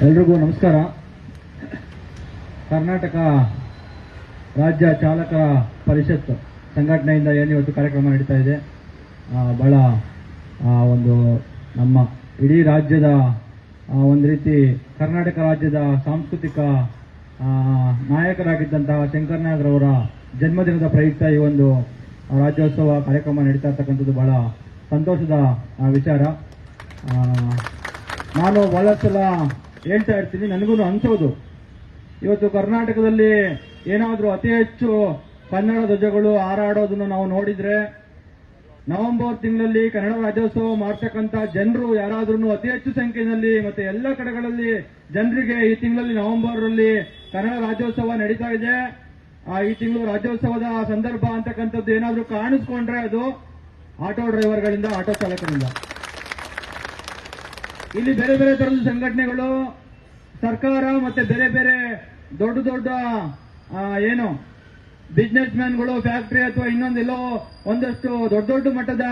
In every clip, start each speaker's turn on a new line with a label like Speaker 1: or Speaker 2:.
Speaker 1: ಎಲ್ರಿಗೂ ನಮಸ್ಕಾರ. ಕರ್ನಾಟಕ ರಾಜ್ಯ ಚಾಲಕರ ಪರಿಷತ್ ಸಂಘಟನೆಯಿಂದ ಏನು ಇವತ್ತು ಕಾರ್ಯಕ್ರಮ ನಡೀತಾ ಇದೆ, ಬಹಳ ಒಂದು ನಮ್ಮ ಇಡೀ ರಾಜ್ಯದ ಒಂದು ರೀತಿ ಕರ್ನಾಟಕ ರಾಜ್ಯದ ಸಾಂಸ್ಕೃತಿಕ ನಾಯಕರಾಗಿದ್ದಂತಹ ಶಂಕರನಾಗ್ರವರ ಜನ್ಮದಿನದ ಪ್ರಯುಕ್ತ ಈ ಒಂದು ರಾಜ್ಯೋತ್ಸವ ಕಾರ್ಯಕ್ರಮ ನಡೀತಾ ಇರ್ತಕ್ಕಂಥದ್ದು ಬಹಳ ಸಂತೋಷದ ವಿಚಾರ. ನಾನು ಬಹಳಷ್ಟು ಸಲ ಹೇಳ್ತಾ ಇರ್ತೀನಿ, ನನಗೂ ಅನ್ಸೋದು ಇವತ್ತು ಕರ್ನಾಟಕದಲ್ಲಿ ಏನಾದರೂ ಅತಿ ಹೆಚ್ಚು ಕನ್ನಡ ಧ್ವಜಗಳು ಹಾರಾಡೋದನ್ನು ನಾವು ನೋಡಿದ್ರೆ, ನವೆಂಬರ್ ತಿಂಗಳಲ್ಲಿ ಕನ್ನಡ ರಾಜ್ಯೋತ್ಸವ ಮಾಡ್ತಕ್ಕಂಥ ಜನರು ಯಾರಾದ್ರೂ ಅತಿ ಹೆಚ್ಚು ಸಂಖ್ಯೆಯಲ್ಲಿ ಮತ್ತೆ ಎಲ್ಲ ಕಡೆಗಳಲ್ಲಿ ಜನರಿಗೆ ಈ ತಿಂಗಳಲ್ಲಿ ನವೆಂಬರ್ ಅಲ್ಲಿ ಕನ್ನಡ ರಾಜ್ಯೋತ್ಸವ ನಡೀತಾ ಇದೆ, ಈ ತಿಂಗಳು ರಾಜ್ಯೋತ್ಸವದ ಸಂದರ್ಭ ಅಂತಕ್ಕಂಥದ್ದು ಏನಾದರೂ ಕಾಣಿಸ್ಕೊಂಡ್ರೆ ಅದು ಆಟೋ ಡ್ರೈವರ್ಗಳಿಂದ, ಆಟೋ ಚಾಲಕರಿಂದ. ಇಲ್ಲಿ ಬೇರೆ ಬೇರೆ ತರದ ಸಂಘಟನೆಗಳು, ಸರ್ಕಾರ ಮತ್ತೆ ಬೇರೆ ಬೇರೆ ದೊಡ್ಡ ದೊಡ್ಡ ಏನು ಬಿಸ್ನೆಸ್ ಮ್ಯಾನ್ಗಳು, ಫ್ಯಾಕ್ಟರಿ ಅಥವಾ ಇನ್ನೊಂದೆಲ್ಲೋ ಒಂದಷ್ಟು ದೊಡ್ಡ ದೊಡ್ಡ ಮಟ್ಟದ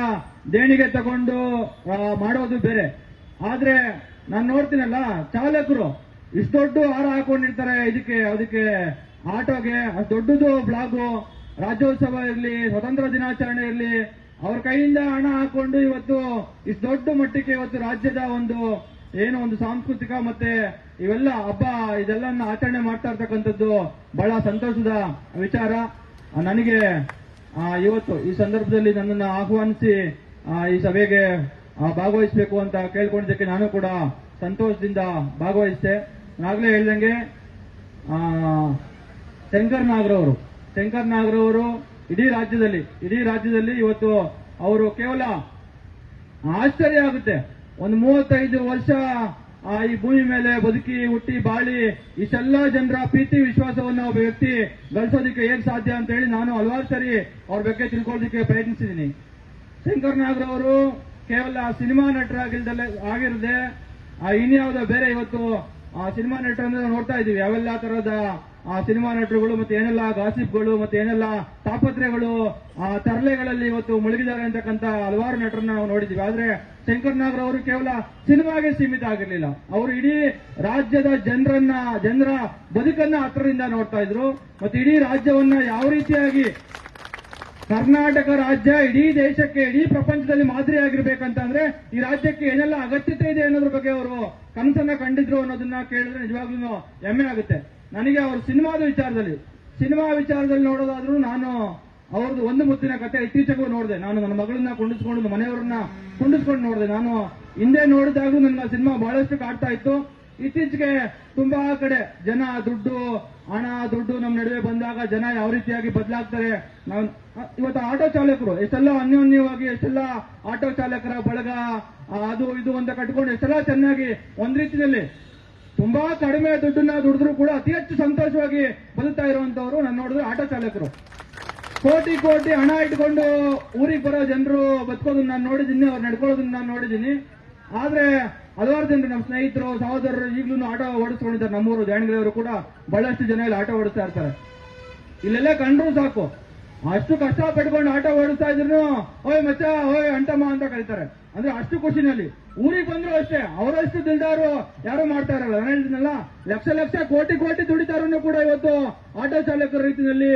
Speaker 1: ದೇಣಿಗೆ ತಗೊಂಡು ಮಾಡೋದು ಬೇರೆ. ಆದ್ರೆ ನಾನು ನೋಡ್ತೀನಲ್ಲ, ಚಾಲಕರು ಇಷ್ಟು ದೊಡ್ಡ ಹಾರ ಹಾಕೊಂಡಿರ್ತಾರೆ ಅದಕ್ಕೆ ಆಟೋಗೆ. ದೊಡ್ಡದು ಫ್ಲಾಗು, ರಾಜ್ಯೋತ್ಸವ ಇರಲಿ, ಸ್ವತಂತ್ರ ದಿನಾಚರಣೆ ಇರಲಿ, ಅವ್ರ ಕೈಯಿಂದ ಹಣ ಹಾಕೊಂಡು ಇವತ್ತು ಇಷ್ಟು ದೊಡ್ಡ ಮಟ್ಟಕ್ಕೆ ಇವತ್ತು ರಾಜ್ಯದ ಒಂದು ಸಾಂಸ್ಕೃತಿಕ ಮತ್ತೆ ಇವೆಲ್ಲ ಹಬ್ಬ ಇದೆಲ್ಲ ಆಚರಣೆ ಮಾಡ್ತಾ ಇರ್ತಕ್ಕಂಥದ್ದು ಬಹಳ ಸಂತೋಷದ ವಿಚಾರ. ನನಗೆ ಇವತ್ತು ಈ ಸಂದರ್ಭದಲ್ಲಿ ನನ್ನನ್ನು ಆಹ್ವಾನಿಸಿ ಈ ಸಭೆಗೆ ಭಾಗವಹಿಸಬೇಕು ಅಂತ ಕೇಳ್ಕೊಂಡಿದ್ದಕ್ಕೆ ನಾನು ಕೂಡ ಸಂತೋಷದಿಂದ ಭಾಗವಹಿಸಿದೆ. ನಾಗಲೇ ಹೇಳ್ದಂಗೆ ಶಂಕರ್ ನಾಗ್ರವರು ಇಡೀ ರಾಜ್ಯದಲ್ಲಿ ಇವತ್ತು ಅವರು ಕೇವಲ ಆಶ್ಚರ್ಯ ಆಗುತ್ತೆ, ಒಂದು 35 ವರ್ಷ ಈ ಭೂಮಿ ಮೇಲೆ ಬದುಕಿ ಹುಟ್ಟಿ ಬಾಳಿ ಇಷ್ಟೆಲ್ಲ ಜನರ ಪ್ರೀತಿ ವಿಶ್ವಾಸವನ್ನು ಒಬ್ಬ ವ್ಯಕ್ತಿ ಗಳಿಸೋದಕ್ಕೆ ಹೇಗೆ ಸಾಧ್ಯ ಅಂತ ಹೇಳಿ ನಾನು ಹಲವಾರು ಸರಿ ಅವ್ರ ಬಗ್ಗೆ ತಿಳ್ಕೊಳ್ಳೋದಕ್ಕೆ ಪ್ರಯತ್ನಿಸಿದ್ದೀನಿ. ಶಂಕರ್ ನಾಗ್ರವರು ಕೇವಲ ಸಿನಿಮಾ ಆಗಿರದೆ ಇನ್ಯಾವುದೋ ಬೇರೆ ಇವತ್ತು ಸಿನಿಮಾ ನಟರನ್ನು ನೋಡ್ತಾ ಇದೀವಿ, ಯಾವೆಲ್ಲ ತರಹದ ಸಿನಿಮಾ ನಟರುಗಳು ಮತ್ತೆ ಏನೆಲ್ಲ ಗಾಸಿಪ್ಗಳು ಮತ್ತೆ ಏನೆಲ್ಲ ತಾಪತ್ರೆಗಳು ತರಲೆಗಳಲ್ಲಿ ಇವತ್ತು ಮುಳುಗಿದ್ದಾರೆ ಅಂತಕ್ಕಂಥ ಹಲವಾರು ನಟರನ್ನ ನಾವು ನೋಡಿದೀವಿ. ಆದ್ರೆ ಶಂಕರ್ ನಾಗ್ರವರು ಕೇವಲ ಸಿನಿಮಾಗೆ ಸೀಮಿತ ಆಗಿರಲಿಲ್ಲ, ಅವರು ಇಡೀ ರಾಜ್ಯದ ಜನರ ಬದುಕನ್ನ ಹತ್ತಿರದಿಂದ ನೋಡ್ತಾ ಇದ್ರು. ಮತ್ತೆ ಇಡೀ ರಾಜ್ಯವನ್ನ ಯಾವ ರೀತಿಯಾಗಿ ಕರ್ನಾಟಕ ರಾಜ್ಯ ಇಡೀ ದೇಶಕ್ಕೆ, ಇಡೀ ಪ್ರಪಂಚದಲ್ಲಿ ಮಾದರಿಯಾಗಿರ್ಬೇಕಂತಂದ್ರೆ ಈ ರಾಜ್ಯಕ್ಕೆ ಏನೆಲ್ಲ ಅಗತ್ಯತೆ ಇದೆ ಅನ್ನೋದ್ರ ಬಗ್ಗೆ ಅವರು ಕನಸನ್ನ ಕಂಡಿದ್ರು ಅನ್ನೋದನ್ನ ಕೇಳಿದ್ರೆ ನಿಜವಾಗ್ಲೂ ಹೆಮ್ಮೆ ಆಗುತ್ತೆ. ನನಗೆ ಅವರು ಸಿನಿಮಾ ವಿಚಾರದಲ್ಲಿ ನೋಡೋದಾದ್ರೂ ನಾನು ಅವ್ರದ್ದು ಒಂದು ಮುತ್ತಿನ ಕತೆ ಇತ್ತೀಚೆಗೂ ನೋಡಿದೆ. ನಾನು ನನ್ನ ಮಗಳನ್ನ ಕುಂಡಿಸ್ಕೊಂಡು, ಮನೆಯವರನ್ನ ಕುಂಡಿಸ್ಕೊಂಡು ನೋಡಿದೆ. ನಾನು ಹಿಂದೆ ನೋಡಿದಾಗ್ಲೂ ನನ್ನ ಸಿನಿಮಾ ಬಹಳಷ್ಟು ಕಾಡ್ತಾ ಇತ್ತು. ಇತ್ತೀಚೆಗೆ ತುಂಬಾ ಕಡೆ ಜನ ದುಡ್ಡು ನಮ್ಮ ನಡುವೆ ಬಂದಾಗ ಜನ ಯಾವ ರೀತಿಯಾಗಿ ಬದಲಾಗ್ತಾರೆ. ನಾವು ಇವತ್ತು ಆಟೋ ಚಾಲಕರು ಎಷ್ಟೆಲ್ಲ ಅನ್ಯೋನ್ಯವಾಗಿ, ಎಷ್ಟೆಲ್ಲ ಆಟೋ ಚಾಲಕರ ಬಳಗ ಅದು ಇದು ಅಂತ ಕಟ್ಕೊಂಡು ಎಷ್ಟೆಲ್ಲ ಚೆನ್ನಾಗಿ ಒಂದ್ ರೀತಿಯಲ್ಲಿ ತುಂಬಾ ಕಡಿಮೆ ದುಡ್ಡನ್ನ ದುಡಿದ್ರು ಕೂಡ ಅತಿ ಹೆಚ್ಚು ಸಂತೋಷವಾಗಿ ಬದುಕ್ತಾ ಇರುವಂತವ್ರು ನಾನು ನೋಡಿದ್ರೆ ಆಟೋ ಚಾಲಕರು. ಕೋಟಿ ಹಣ ಇಟ್ಕೊಂಡು ಊರಿಗೆ ಬರೋ ಜನರು ಬದುಕೋದನ್ನ ನಾನು ನೋಡಿದ್ದೀನಿ, ಅವ್ರು ನಡ್ಕೊಳ್ಳೋದನ್ನ ನಾನು ನೋಡಿದ್ದೀನಿ. ಆದ್ರೆ ಹಲವಾರು ಜನರು, ನಮ್ಮ ಸ್ನೇಹಿತರು, ಸಹೋದರರು ಈಗಲೂ ಆಟೋ ಓಡಿಸ್ಕೊಂಡಿದ್ದಾರೆ. ನಮ್ಮೂರು ಜಾಣಗಿರಿಯವರು ಕೂಡ ಬಹಳಷ್ಟು ಜನ ಇಲ್ಲಿ ಆಟೋ ಓಡಿಸ್ತಾ ಇರ್ತಾರೆ. ಇಲ್ಲೆಲ್ಲ ಕಂಡ್ರು ಸಾಕು, ಅಷ್ಟು ಕಷ್ಟ ಪಟ್ಕೊಂಡು ಆಟೋ ಓಡಿಸ್ತಾ ಇದ್ರು ಓಯ್ ಮಚ್ಚ, ಓಯ್ ಅಂಟಮ್ಮ ಅಂತ ಕರೀತಾರೆ. ಅಂದ್ರೆ ಅಷ್ಟು ಖುಷಿನಲ್ಲಿ ಊರಿಗೆ ಬಂದ್ರು ಅಷ್ಟೇ, ಅವರಷ್ಟು ದಿಲ್ದಾರು ಯಾರು ಮಾಡ್ತಾ ಇರಲ್ಲ. ನಾನು ಹೇಳಿದ್ನಲ್ಲ, ಲಕ್ಷ ಕೋಟಿ ದುಡಿತಾರನ್ನು ಕೂಡ ಇವತ್ತು ಆಟೋ ಚಾಲಕರ ರೀತಿಯಲ್ಲಿ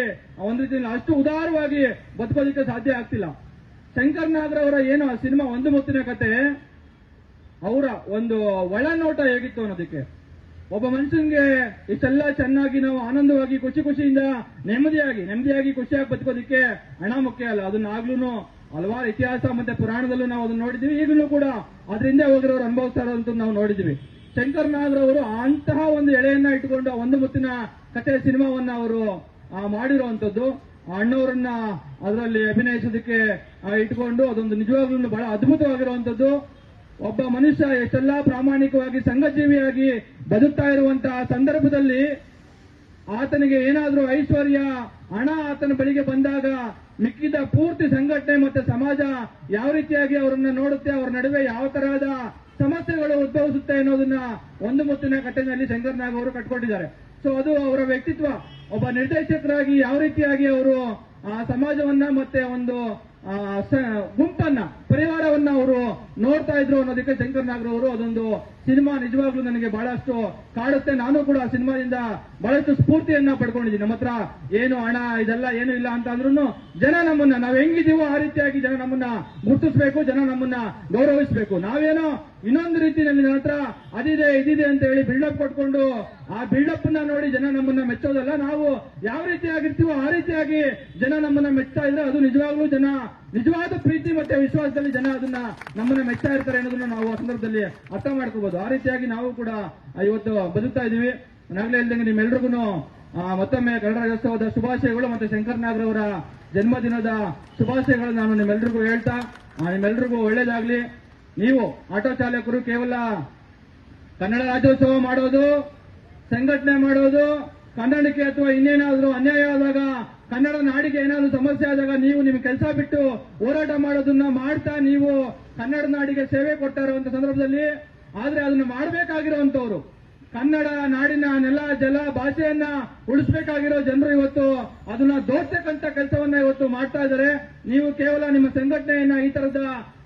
Speaker 1: ಒಂದ್ ರೀತಿಯಲ್ಲಿ ಅಷ್ಟು ಉದಾರವಾಗಿ ಬದುಕೋದಕ್ಕೆ ಸಾಧ್ಯ ಆಗ್ತಿಲ್ಲ. ಶಂಕರ್ ನಾಗ್ರವರ ಏನು ಸಿನಿಮಾ ಒಂದು ಮುತ್ತಿನ ಕತೆ, ಅವರ ಒಂದು ಒಳನೋಟ ಹೇಗಿತ್ತು ಅನ್ನೋದಕ್ಕೆ, ಒಬ್ಬ ಮನುಷ್ಯನಿಗೆ ಇಷ್ಟೆಲ್ಲ ಚೆನ್ನಾಗಿ ನಾವು ಆನಂದವಾಗಿ ಖುಷಿಯಿಂದ ನೆಮ್ಮದಿಯಾಗಿ ಖುಷಿಯಾಗಿ ಬದುಕೋದಕ್ಕೆ ಹಣ ಮುಖ್ಯ ಅಲ್ಲ. ಅದನ್ನಾಗ್ಲೂ ಹಲವಾರು ಇತಿಹಾಸ ಮತ್ತೆ ಪುರಾಣದಲ್ಲೂ ನಾವು ಅದನ್ನ ನೋಡಿದ್ವಿ. ಈಗಲೂ ಕೂಡ ಅದರಿಂದ ಹೋಗಿರೋರು ಅನುಭವಿಸ್ತಾ ಇರೋದಂತ ನಾವು ನೋಡಿದ್ವಿ. ಶಂಕರ್ ನಾಗ್ರವರು ಅಂತಹ ಒಂದು ಎಳೆಯನ್ನ ಇಟ್ಟುಕೊಂಡು ಒಂದು ಮುತ್ತಿನ ಕತೆ ಸಿನಿಮಾವನ್ನ ಅವರು ಮಾಡಿರುವಂತದ್ದು, ಅಣ್ಣವರನ್ನ ಅದರಲ್ಲಿ ಅಭಿನಯಿಸೋದಕ್ಕೆ ಇಟ್ಕೊಂಡು ಅದೊಂದು ನಿಜವಾಗ್ಲೂ ಬಹಳ ಅದ್ಭುತವಾಗಿರುವಂತದ್ದು. ಒಬ್ಬ ಮನುಷ್ಯ ಎಷ್ಟೆಲ್ಲ ಪ್ರಾಮಾಣಿಕವಾಗಿ ಸಂಘಜೀವಿಯಾಗಿ ಬದುಕ್ತಾ ಇರುವಂತಹ ಸಂದರ್ಭದಲ್ಲಿ ಆತನಿಗೆ ಏನಾದ್ರೂ ಐಶ್ವರ್ಯ, ಹಣ ಆತನ ಬಳಿಗೆ ಬಂದಾಗ ಮಿಕ್ಕಿದ ಪೂರ್ತಿ ಸಂಘಟನೆ ಮತ್ತೆ ಸಮಾಜ ಯಾವ ರೀತಿಯಾಗಿ ಅವರನ್ನ ನೋಡುತ್ತೆ, ಅವರ ನಡುವೆ ಯಾವ ತರಹದ ಸಮಸ್ಯೆಗಳು ಉದ್ಭವಿಸುತ್ತೆ ಅನ್ನೋದನ್ನ ಒಂದು ಮುತ್ತಿನ ಕಥೆಯಲ್ಲಿ ಶಂಕರ್ ನಾಗ್ ಅವರು ಕಟ್ಕೊಂಡಿದ್ದಾರೆ. ಸೊ ಅದು ಅವರ ವ್ಯಕ್ತಿತ್ವ. ಒಬ್ಬ ನಿರ್ದೇಶಕರಾಗಿ ಯಾವ ರೀತಿಯಾಗಿ ಅವರು ಆ ಸಮಾಜವನ್ನ ಮತ್ತೆ ಒಂದು ಗುಂಪನ್ನ ಪರಿವಾರವನ್ನ ಅವರು ನೋಡ್ತಾ ಇದ್ರು ಅನ್ನೋದಕ್ಕೆ ಶಂಕರ್ ನಾಗರ್ ಅವರು ಅದೊಂದು ಸಿನಿಮಾ ನಿಜವಾಗ್ಲೂ ನನಗೆ ಬಹಳಷ್ಟು ಕಾಡುತ್ತೆ. ನಾನು ಕೂಡ ಆ ಸಿನಿಮಾದಿಂದ ಬಹಳಷ್ಟು ಸ್ಫೂರ್ತಿಯನ್ನ ಪಡ್ಕೊಂಡಿದ್ದೀನಿ. ನಮ್ಮ ಹತ್ರ ಏನು ಹಣ ಇದೆಲ್ಲ ಏನು ಇಲ್ಲ ಅಂತ ಅಂದ್ರೂ ಜನ ನಮ್ಮನ್ನ ನಾವು ಹೆಂಗಿದೀವೋ ಆ ರೀತಿಯಾಗಿ ಜನ ನಮ್ಮನ್ನ ಗುರುತಿಸಬೇಕು, ಜನ ನಮ್ಮನ್ನ ಗೌರವಿಸಬೇಕು. ನಾವೇನೋ ಇನ್ನೊಂದು ರೀತಿಯಲ್ಲಿ ನನ್ನ ಹತ್ರ ಅದಿದೆ ಇದಿದೆ ಅಂತ ಹೇಳಿ ಬಿಲ್ಡಪ್ ಕೊಟ್ಕೊಂಡು ಆ ಬಿಲ್ಡಪ್ ನ ನೋಡಿ ಜನ ನಮ್ಮನ್ನ ಮೆಚ್ಚೋದಲ್ಲ. ನಾವು ಯಾವ ರೀತಿಯಾಗಿರ್ತೀವೋ ಆ ರೀತಿಯಾಗಿ ಜನ ನಮ್ಮನ್ನ ಮೆಚ್ತಾ ಇದ್ರೆ ಅದು ನಿಜವಾಗ್ಲೂ ಜನ ನಿಜವಾದ ಪ್ರೀತಿ ಮತ್ತೆ ವಿಶ್ವಾಸದಲ್ಲಿ ಜನ ಅದನ್ನ ನಮ್ಮನ್ನ ಮೆಚ್ತಾ ಇರ್ತಾರೆ ಅನ್ನೋದನ್ನ ನಾವು ಆ ಸಂದರ್ಭದಲ್ಲಿ ಅರ್ಥ ಮಾಡ್ಕೋಬಹುದು. ಆ ರೀತಿಯಾಗಿ ನಾವು ಕೂಡ ಇವತ್ತು ಬದುಕ್ತಾ ಇದೀವಿ. ನಾಗಲೇ ಇಲ್ದಂಗೆ ನಿಮ್ಮೆಲ್ರಿಗೂ ಮತ್ತೊಮ್ಮೆ ಕನ್ನಡ ರಾಜ್ಯೋತ್ಸವದ ಶುಭಾಶಯಗಳು ಮತ್ತೆ ಶಂಕರ್ ನಾಗರ್ ಅವರ ಜನ್ಮದಿನದ ಶುಭಾಶಯಗಳು ನಾನು ನಿಮ್ಮೆಲ್ರಿಗೂ ಹೇಳ್ತಾ ನಿಮ್ಮೆಲ್ರಿಗೂ ಒಳ್ಳೇದಾಗ್ಲಿ. ನೀವು ಆಟೋ ಚಾಲಕರು ಕೇವಲ ಕನ್ನಡ ರಾಜ್ಯೋತ್ಸವ ಮಾಡೋದು, ಸಂಘಟನೆ ಮಾಡೋದು, ಕನ್ನಡಕ್ಕೆ ಅಥವಾ ಇನ್ನೇನಾದ್ರೂ ಅನ್ಯಾಯ ಆದಾಗ, ಕನ್ನಡ ನಾಡಿಗೆ ಏನಾದ್ರೂ ಸಮಸ್ಯೆ ಆದಾಗ ನೀವು ನಿಮ್ಮ ಕೆಲಸ ಬಿಟ್ಟು ಹೋರಾಟ ಮಾಡೋದನ್ನ ಮಾಡ್ತಾ ನೀವು ಕನ್ನಡ ನಾಡಿಗೆ ಸೇವೆ ಕೊಡ್ತಾ ಇರುವಂತ ಸಂದರ್ಭದಲ್ಲಿ ಆದ್ರೆ ಅದನ್ನ ಮಾಡಬೇಕಾಗಿರುವಂತವ್ರು ಕನ್ನಡ ನಾಡಿನ ನೆಲ ಜಲ ಭಾಷೆಯನ್ನ ಉಳಿಸಬೇಕಾಗಿರೋ ಜನರು ಇವತ್ತು ಅದನ್ನ ದೋಚತಕ್ಕಂತ ಕೆಲಸವನ್ನ ಇವತ್ತು ಮಾಡ್ತಾ ಇದ್ದಾರೆ. ನೀವು ಕೇವಲ ನಿಮ್ಮ ಸಂಘಟನೆಯನ್ನ ಈ ತರದ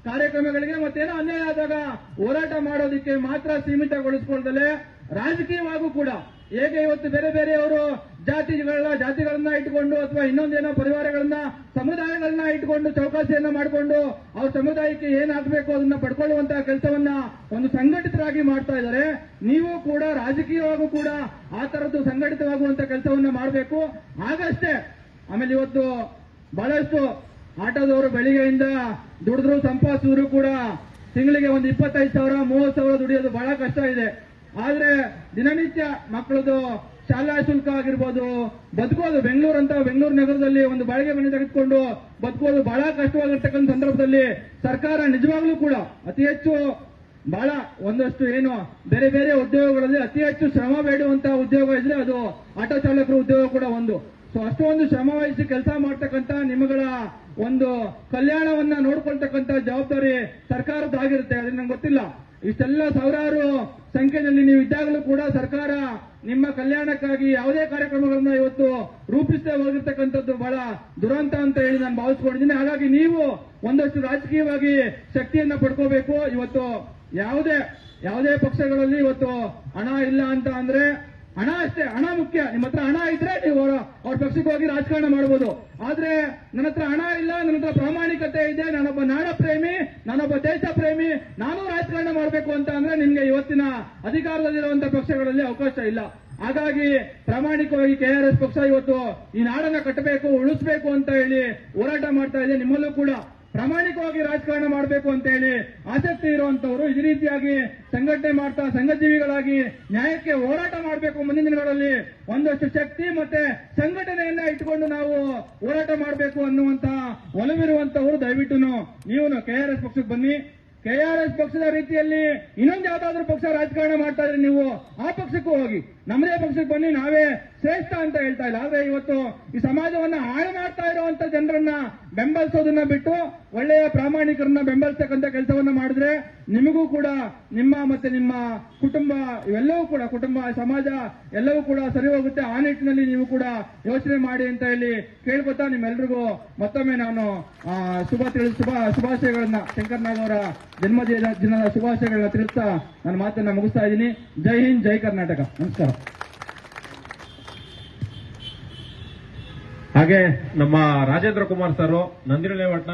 Speaker 1: ಕಾರ್ಯಕ್ರಮಗಳಿಗೆ ಮತ್ತೇನೋ ಅನ್ಯಾಯ ಆದಾಗ ಹೋರಾಟ ಮಾಡೋದಕ್ಕೆ ಮಾತ್ರ ಸೀಮಿತಗೊಳಿಸಿಕೊಳ್ಳದಲೆ ರಾಜಕೀಯವಾಗೂ ಕೂಡ ಹೇಗೆ ಇವತ್ತು ಬೇರೆ ಬೇರೆಯವರು ಜಾತಿಗಳನ್ನ ಇಟ್ಟುಕೊಂಡು ಅಥವಾ ಇನ್ನೊಂದೇನೋ ಪರಿವಾರಗಳನ್ನ ಸಮುದಾಯಗಳನ್ನ ಇಟ್ಟುಕೊಂಡು ಚೌಕಾಸಿಯನ್ನ ಮಾಡಿಕೊಂಡು ಅವ್ರ ಸಮುದಾಯಕ್ಕೆ ಏನಾಗಬೇಕು ಅದನ್ನ ಪಡ್ಕೊಳ್ಳುವಂತಹ ಕೆಲಸವನ್ನ ಒಂದು ಸಂಘಟಿತರಾಗಿ ಮಾಡ್ತಾ ಇದ್ದಾರೆ. ನೀವು ಕೂಡ ರಾಜಕೀಯವಾಗೂ ಕೂಡ ಆ ತರದ್ದು ಸಂಘಟಿತವಾಗುವಂತ ಕೆಲಸವನ್ನ ಮಾಡಬೇಕು. ಆಗಷ್ಟೇ ಆಮೇಲೆ ಇವತ್ತು ಬಹಳಷ್ಟು ಆಟೋದವರು ಬೆಳಿಗ್ಗೆಯಿಂದ ದುಡಿದ್ರು ಸಂಪಾದಿಸಿದ್ರು ಕೂಡ ತಿಂಗಳಿಗೆ ಒಂದು 25,000 30,000 ದುಡಿಯೋದು ಬಹಳ ಕಷ್ಟ ಇದೆ. ಆದ್ರೆ ದಿನನಿತ್ಯ ಮಕ್ಕಳದು ಶಾಲಾ ಶುಲ್ಕ ಆಗಿರ್ಬೋದು, ಬದುಕೋದು ಬೆಂಗಳೂರು ನಗರದಲ್ಲಿ ಒಂದು ಬಾಡಿಗೆ ಮನೆ ತೆಗೆದುಕೊಂಡು ಬದುಕೋದು ಬಹಳ ಕಷ್ಟವಾಗಿರ್ತಕ್ಕಂಥ ಸಂದರ್ಭದಲ್ಲಿ ಸರ್ಕಾರ ನಿಜವಾಗ್ಲೂ ಕೂಡ ಅತಿ ಹೆಚ್ಚು ಬಹಳ ಒಂದಷ್ಟು ಏನು ಬೇರೆ ಬೇರೆ ಉದ್ಯೋಗಗಳಲ್ಲಿ ಅತಿ ಹೆಚ್ಚು ಶ್ರಮ ಬೇಡುವಂತಹ ಉದ್ಯೋಗ ಇದ್ರೆ ಅದು ಆಟೋ ಚಾಲಕರ ಉದ್ಯೋಗ ಕೂಡ ಒಂದು. ಸೊ ಅಷ್ಟೊಂದು ಶ್ರಮ ವಹಿಸಿ ಕೆಲಸ ಮಾಡ್ತಕ್ಕಂಥ ನಿಮ್ಮಗಳ ಒಂದು ಕಲ್ಯಾಣವನ್ನ ನೋಡ್ಕೊಳ್ತಕ್ಕಂಥ ಜವಾಬ್ದಾರಿ ಸರ್ಕಾರದ್ದಾಗಿರುತ್ತೆ. ಅದನ್ನ ನಂಗೆ ಗೊತ್ತಿಲ್ಲ, ಇಷ್ಟೆಲ್ಲ ಸಾವಿರಾರು ಸಂಖ್ಯೆಯಲ್ಲಿ ನೀವು ಇದ್ದಾಗಲೂ ಕೂಡ ಸರ್ಕಾರ ನಿಮ್ಮ ಕಲ್ಯಾಣಕ್ಕಾಗಿ ಯಾವುದೇ ಕಾರ್ಯಕ್ರಮಗಳನ್ನ ಇವತ್ತು ರೂಪಿಸದೆ ಹೋಗಿರ್ತಕ್ಕಂಥದ್ದು ಬಹಳ ದುರಂತ ಅಂತ ಹೇಳಿ ನಾನು ಭಾವಿಸ್ಕೊಂಡಿದ್ದೀನಿ. ಹಾಗಾಗಿ ನೀವು ಒಂದಷ್ಟು ರಾಜಕೀಯವಾಗಿ ಶಕ್ತಿಯನ್ನ ಪಡ್ಕೋಬೇಕು. ಇವತ್ತು ಯಾವುದೇ ಪಕ್ಷಗಳಲ್ಲಿ ಇವತ್ತು ಹಣ ಇಲ್ಲ ಅಂತ ಅಂದ್ರೆ ಹಣ ಅಷ್ಟೇ, ಹಣ ಮುಖ್ಯ. ನಿಮ್ಮ ಹತ್ರ ಹಣ ಇದ್ರೆ ನೀವು ಅವ್ರ ಪಕ್ಷಕ್ಕೆ ಹೋಗಿ ರಾಜಕಾರಣ ಮಾಡಬಹುದು. ಆದ್ರೆ ನನ್ನ ಹತ್ರ ಹಣ ಇಲ್ಲ, ನನ್ನ ಹತ್ರ ಪ್ರಾಮಾಣಿಕತೆ ಇದೆ, ನಾನೊಬ್ಬ ನಾಡ ಪ್ರೇಮಿ, ನಾನೊಬ್ಬ ದೇಶ ಪ್ರೇಮಿ, ನಾನು ರಾಜಕಾರಣ ಮಾಡಬೇಕು ಅಂತ ಅಂದ್ರೆ ನಿಮ್ಗೆ ಇವತ್ತಿನ ಅಧಿಕಾರದಲ್ಲಿರುವಂತಹ ಪಕ್ಷಗಳಲ್ಲಿ ಅವಕಾಶ ಇಲ್ಲ. ಹಾಗಾಗಿ ಪ್ರಾಮಾಣಿಕವಾಗಿ KRS ಪಕ್ಷ ಇವತ್ತು ಈ ನಾಡನ್ನ ಕಟ್ಟಬೇಕು, ಉಳಿಸಬೇಕು ಅಂತ ಹೇಳಿ ಹೋರಾಟ ಮಾಡ್ತಾ ಇದೆ. ನಿಮ್ಮಲ್ಲೂ ಕೂಡ ಪ್ರಾಮಾಣಿಕವಾಗಿ ರಾಜಕಾರಣ ಮಾಡಬೇಕು ಅಂತ ಹೇಳಿ ಆಸಕ್ತಿ ಇರುವಂತವರು ಈ ರೀತಿಯಾಗಿ ಸಂಘಟನೆ ಮಾಡ್ತಾ ಸಂಘಜೀವಿಗಳಾಗಿ ನ್ಯಾಯಕ್ಕೆ ಹೋರಾಟ ಮಾಡಬೇಕು. ಮುಂದಿನ ದಿನಗಳಲ್ಲಿ ಒಂದಷ್ಟು ಶಕ್ತಿ ಮತ್ತೆ ಸಂಘಟನೆಯನ್ನ ಇಟ್ಟುಕೊಂಡು ನಾವು ಹೋರಾಟ ಮಾಡಬೇಕು ಅನ್ನುವಂತ ಒಲವಿರುವಂತವರು ದಯವಿಟ್ಟು ನೀವು KRS ಪಕ್ಷಕ್ಕೆ ಬನ್ನಿ. KRS ಪಕ್ಷದ ರೀತಿಯಲ್ಲಿ ಇನ್ನೊಂದು ಯಾವ್ದಾದ್ರು ಪಕ್ಷ ರಾಜಕಾರಣ ಮಾಡ್ತಾ ಇದ್ರೆ ನೀವು ಆ ಪಕ್ಷಕ್ಕೂ ಹೋಗಿ, ನಮ್ಮದೇ ಪಕ್ಷಕ್ಕೆ ಬನ್ನಿ, ನಾವೇ ಶ್ರೇಷ್ಠ ಅಂತ ಹೇಳ್ತಾ ಇಲ್ಲ. ಆದ್ರೆ ಇವತ್ತು ಈ ಸಮಾಜವನ್ನ ಹಾಳು ಮಾಡ್ತಾ ಇರುವಂತ ಜನರನ್ನ ಬೆಂಬಲಿಸೋದನ್ನ ಬಿಟ್ಟು ಒಳ್ಳೆಯ ಪ್ರಾಮಾಣಿಕರನ್ನ ಬೆಂಬಲಿಸತಕ್ಕಂಥ ಕೆಲಸವನ್ನ ಮಾಡಿದ್ರೆ ನಿಮಗೂ ಕೂಡ ನಿಮ್ಮ ಮತ್ತೆ ನಿಮ್ಮ ಕುಟುಂಬ ಇವೆಲ್ಲವೂ ಕೂಡ ಕುಟುಂಬ ಸಮಾಜ ಎಲ್ಲವೂ ಕೂಡ ಸರಿ ಹೋಗುತ್ತೆ. ಆ ನಿಟ್ಟಿನಲ್ಲಿ ನೀವು ಕೂಡ ಯೋಚನೆ ಮಾಡಿ ಅಂತ ಹೇಳಿ ಕೇಳ್ಕೊತಾ ನಿಮ್ಮೆಲ್ರಿಗೂ ಮತ್ತೊಮ್ಮೆ ನಾನು ಶುಭಾಶಯಗಳನ್ನ ಶಂಕರ್ ನಾಗ್ ಅವರ ಜನ್ಮದಿನದ ಶುಭಾಶಯಗಳನ್ನ ತಿಳಿಸ್ತಾ ನನ್ನ ಮಾತನ್ನ ಮುಗಿಸ್ತಾ ಇದ್ದೀನಿ. ಜೈ ಹಿಂದ್, ಜೈ ಕರ್ನಾಟಕ. ನಮಸ್ಕಾರ.
Speaker 2: ಹಾಗೆ ನಮ್ಮ ರಾಜೇಂದ್ರ ಕುಮಾರ್ ಸರ್ ನಂದಿನ ಲೇಔಟ್ನ